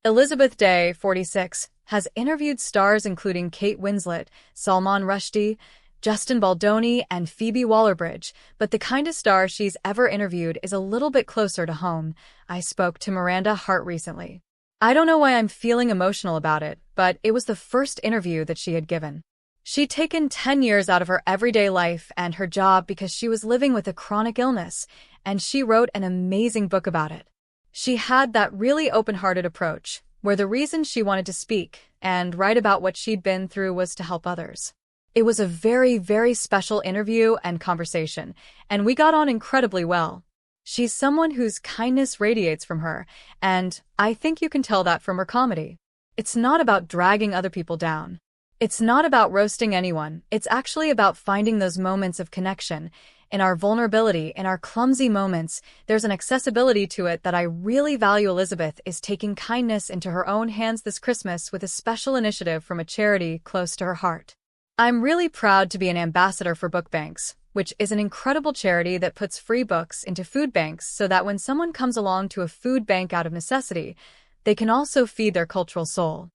Elizabeth Day, 46, has interviewed stars including Kate Winslet, Salman Rushdie, Justin Baldoni, and Phoebe Waller-Bridge, but the kindest star she's ever interviewed is a little bit closer to home. I spoke to Miranda Hart recently. I don't know why I'm feeling emotional about it, but it was the first interview that she had given. She'd taken 10 years out of her everyday life and her job because she was living with a chronic illness, and she wrote an amazing book about it. She had that really open-hearted approach, where the reason she wanted to speak and write about what she'd been through was to help others. It was a very, very special interview and conversation, and we got on incredibly well. She's someone whose kindness radiates from her, and I think you can tell that from her comedy. It's not about dragging other people down. It's not about roasting anyone. It's actually about finding those moments of connection. In our vulnerability, in our clumsy moments, there's an accessibility to it that I really value. Elizabeth is taking kindness into her own hands this Christmas with a special initiative from a charity close to her heart. I'm really proud to be an ambassador for Book Banks, which is an incredible charity that puts free books into food banks so that when someone comes along to a food bank out of necessity, they can also feed their cultural soul.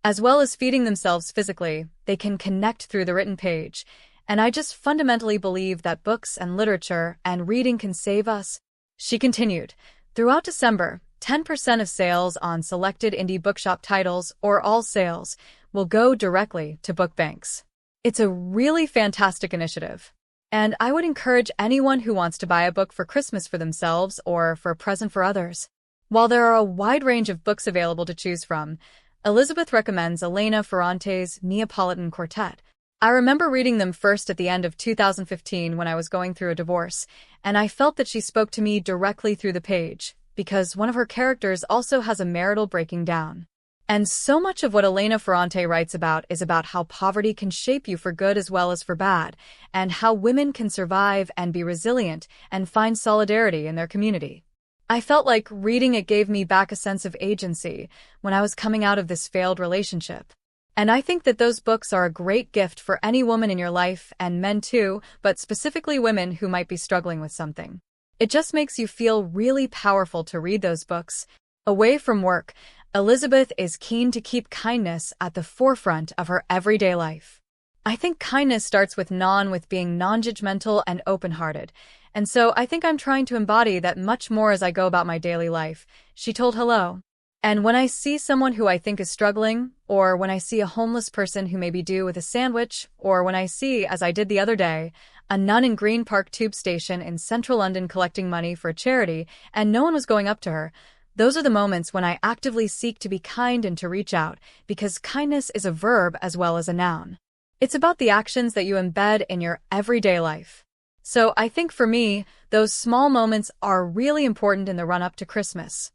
As well as feeding themselves physically, they can connect through the written page. And I just fundamentally believe that books and literature and reading can save us. She continued, throughout December, 10% of sales on selected indie bookshop titles, or all sales, will go directly to book banks. It's a really fantastic initiative. And I would encourage anyone who wants to buy a book for Christmas for themselves or for a present for others. While there are a wide range of books available to choose from, Elizabeth recommends Elena Ferrante's Neapolitan Quartet. I remember reading them first at the end of 2015 when I was going through a divorce, and I felt that she spoke to me directly through the page, because one of her characters also has a marital breaking down. And so much of what Elena Ferrante writes about is about how poverty can shape you for good as well as for bad, and how women can survive and be resilient and find solidarity in their community. I felt like reading it gave me back a sense of agency when I was coming out of this failed relationship. And I think that those books are a great gift for any woman in your life, and men too, but specifically women who might be struggling with something. It just makes you feel really powerful to read those books. Away from work, Elizabeth is keen to keep kindness at the forefront of her everyday life. I think kindness starts with being non-judgmental and open-hearted. And so I think I'm trying to embody that much more as I go about my daily life. She told Hello. And when I see someone who I think is struggling, or when I see a homeless person who may be due with a sandwich, or when I see, as I did the other day, a nun in Green Park Tube Station in central London collecting money for a charity, and no one was going up to her, those are the moments when I actively seek to be kind and to reach out, because kindness is a verb as well as a noun. It's about the actions that you embed in your everyday life. So I think for me, those small moments are really important in the run-up to Christmas.